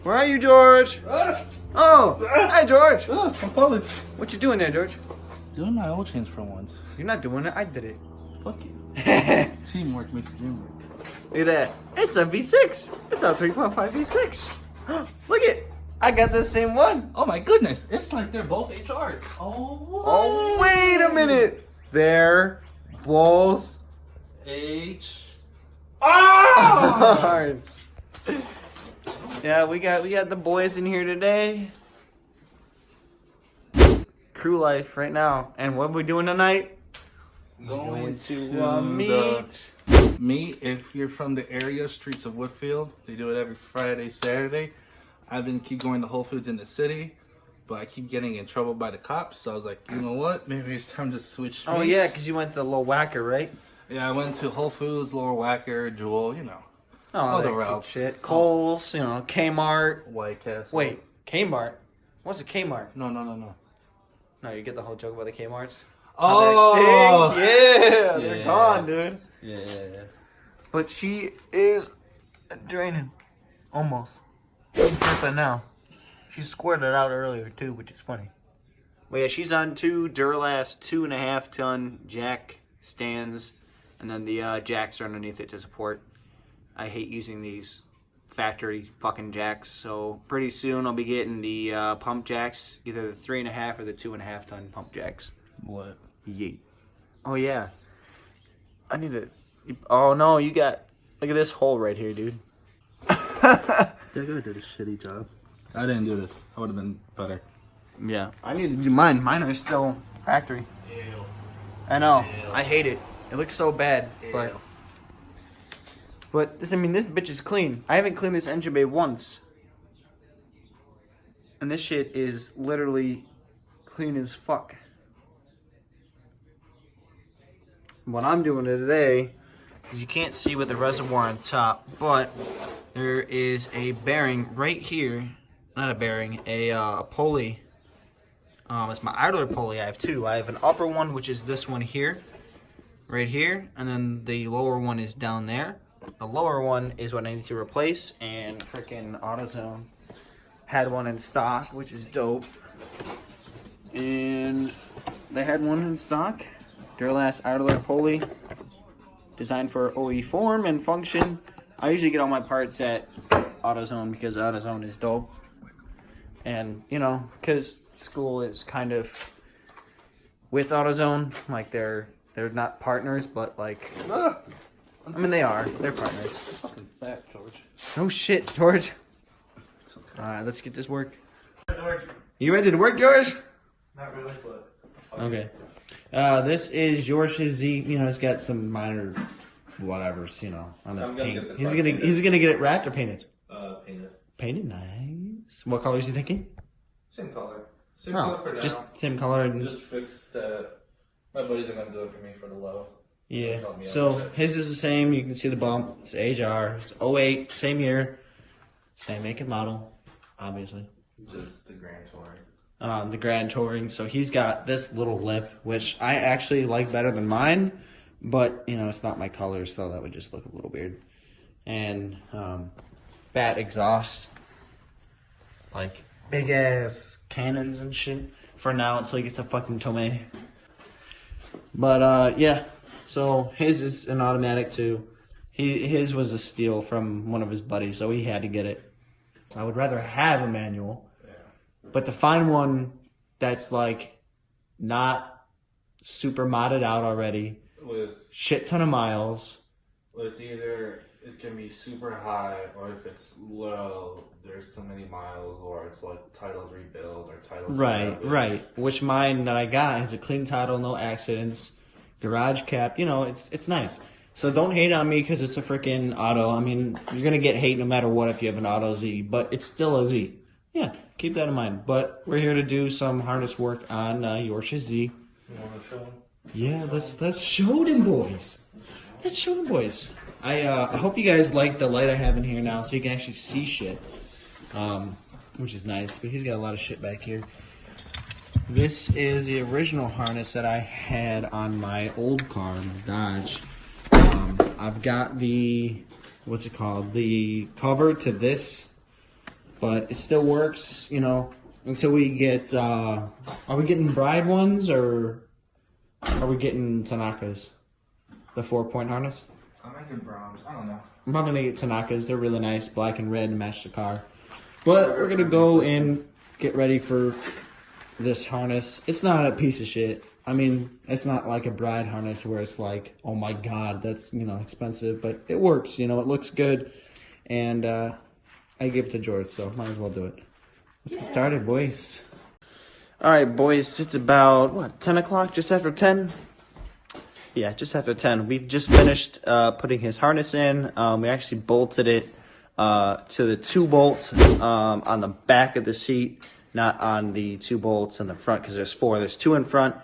Where are you, George? Oh, hi, George. I'm falling. What you doing there, George? Doing my oil change for once. You're not doing it. I did it. Fuck you. Teamwork makes the dream work. Look at that. It's a V6. It's a 3.5 V6. Look it. I got the same one. Oh my goodness. It's like they're both HRs. Oh, wait a minute. They're both H. R's. Yeah, we got the boys in here today. Crew life right now. And what are we doing tonight? Going to meet. Meet, if you're from the area, streets of Woodfield. They do it every Friday, Saturday. I've been keep going to Whole Foods in the city, but I keep getting in trouble by the cops. So I was like, you know what? Maybe it's time to switch. Oh, meets. yeah, because you went to the Little Whacker, right? Yeah, I went to Whole Foods, Lower Whacker, Jewel, you know. Oh, all the that routes. shit. Kohl's, you know, Kmart. White Castle. Wait, Kmart? What's a Kmart? No. No, you get the whole joke about the Kmarts? Oh! Yeah, they're gone, dude. Yeah. But she is draining. Almost. She's dripping now. She squirted it out earlier, too, which is funny. But yeah, she's on two Duralast 2.5 ton jack stands. And then the jacks are underneath it to support. I hate using these factory fucking jacks. So pretty soon I'll be getting the pump jacks. Either the 3.5 or the 2.5 ton pump jacks. What? Yeet. Oh, yeah. I need to... Oh, no, you got... Look at this hole right here, dude. That guy did a shitty job. I didn't do this. I would have been better. Yeah. I need to do mine. Mine are still factory. Ew. I know. Ew. I hate it. It looks so bad. Ew. But this, I mean, this bitch is clean. I haven't cleaned this engine bay once. And this shit is literally clean as fuck. What I'm doing today is you can't see with the reservoir on top, but there is a bearing right here. Not a bearing, a pulley. It's my idler pulley. I have two. I have an upper one, which is this one here, right here, and then the lower one is down there. The lower one is what I need to replace, and freaking AutoZone had one in stock, which is dope. And they had one in stock. Duralast idler pulley, designed for OE form and function. I usually get all my parts at AutoZone because AutoZone is dope. And, you know, because school is kind of with AutoZone, like they're not partners, but like, I mean, they are. They're partners. Fucking fat, George. No shit, George. It's okay. Alright, let's get this work. George. You ready to work, George? Not really, but Okay. This is Jorge's Z. You know, it's got some minor whatevers, you know, on this I'm gonna paint. get the He's car gonna painted. he's gonna get it wrapped or painted. painted. Painted, nice. What colors are you thinking? Same color. Same color for now. Just same color. And, Just fixed my buddies are gonna do it for me for the low. yeah. Help me out So with it. his is the same. You can see the bump. It's HR. It's 08, same year, same make and model, obviously. Just the Grand Touring. The Grand Touring. So he's got this little lip, which I actually like better than mine, but you know it's not my color, so that would just look a little weird. And bat exhaust, like big ass cannons and shit. For now, until he gets a fucking Tomei. But yeah, so his is an automatic too. His was a steal from one of his buddies, so he had to get it. I would rather have a manual. But to find one that's like not super modded out already, With shit ton of miles. it's either it's gonna be super high, or if it's low, there's so many miles, or it's like titles rebuild or titles. Right. Which mine that I got has a clean title, no accidents, garage cap. You know, it's nice. So don't hate on me because it's a freaking auto. I mean, you're gonna get hate no matter what if you have an auto Z, but it's still a Z. Yeah, keep that in mind. But we're here to do some harness work on Jorge's Z. You wanna show them? Yeah, let's show them boys. Let's show them boys. I hope you guys like the light I have in here now, so you can actually see shit, which is nice. But he's got a lot of shit back here. This is the original harness that I had on my old car, my Dodge. I've got the, what's it called? The cover to this but it still works, you know, until we get, are we getting Bride ones or are we getting Tanaka's? The 4-point harness? I'm making Brahms. I don't know. I'm probably gonna get Tanaka's. They're really nice, black and red, and match the car. But we're gonna go and get ready for this harness. It's not a piece of shit. I mean, it's not like a Bride harness where it's like, oh my god, that's, you know, expensive. But it works, you know, it looks good. And I give it to George, so might as well do it. Let's get started, boys. Alright, boys, it's about, what, 10 o'clock? Just after 10? Yeah, just after 10. We've just finished putting his harness in. We actually bolted it to the 2 bolts on the back of the seat, not on the 2 bolts in the front, because there's 4. There's 2 in front,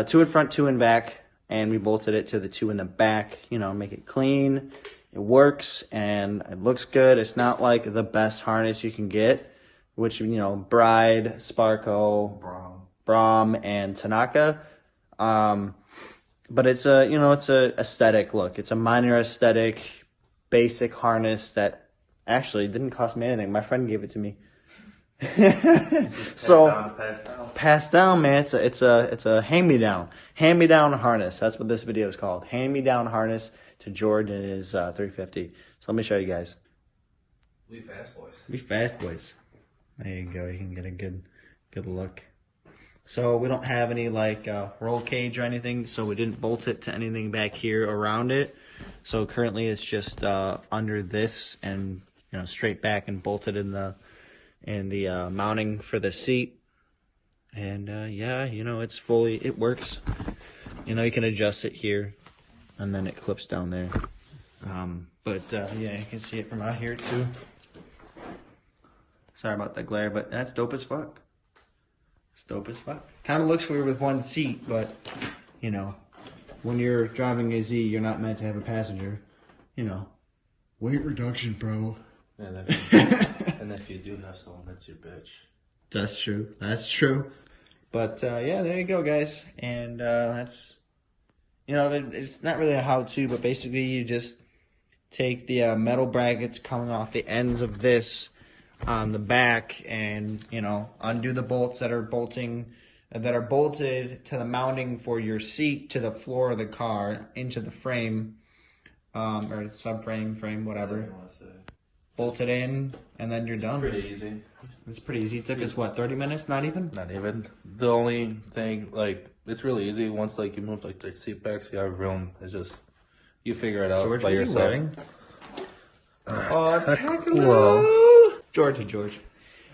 2 in front, 2 in back, and we bolted it to the 2 in the back, you know, make it clean. It works, and it looks good. It's not like the best harness you can get, which, you know, Bride, Sparco, Brahm, and Tanaka. But it's a, you know, it's a aesthetic look. It's a minor aesthetic, basic harness that actually didn't cost me anything. My friend gave it to me. So pass down, man. It's a hand-me-down harness. That's what this video is called. Hand-me-down harness to George and his 350. So let me show you guys. We fast boys. We fast boys. There you go. You can get a good look. So we don't have any like roll cage or anything, so we didn't bolt it to anything back here around it. So currently it's just under this and, you know, straight back and bolted in the mounting for the seat. And yeah, you know, it works. You know, you can adjust it here and then it clips down there. But yeah, you can see it from out here too. Sorry about the glare, but that's dope as fuck. It's dope as fuck. Kind of looks weird with one seat, but, you know, when you're driving a Z, you're not meant to have a passenger. You know, weight reduction, bro. And if you do have someone, that's your bitch. That's true. That's true. But, yeah, there you go, guys. And that's, you know, it's not really a how-to, but basically you just take the metal brackets coming off the ends of this on the back and, you know, undo the bolts that are bolted to the mounting for your seat to the floor of the car into the frame, or subframe, frame, whatever. Bolt it in, and then you're done. Pretty easy. It's pretty easy. It took us, what, 30 minutes? Not even? Not even. The only thing, like, it's really easy. Once, like, you move, like, the seat backs, you have room. It's just, you figure it out George, by yourself. Oh, George.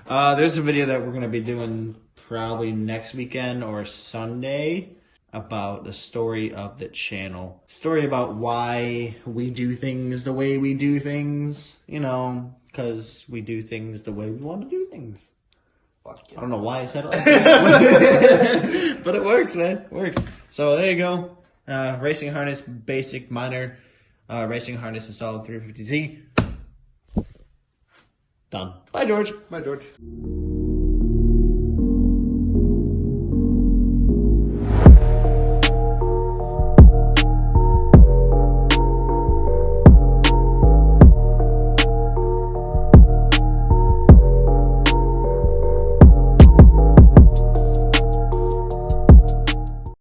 There's a video that we're going to be doing probably next weekend or Sunday about the story of the channel. Story about why we do things the way we do things, you know, because we do things the way we want to do things. Fuck yeah. I don't know why I said it like that, but it works, man. It works. So there you go. Racing harness, basic, minor racing harness installed 350Z. Done. Bye, George. Bye, George.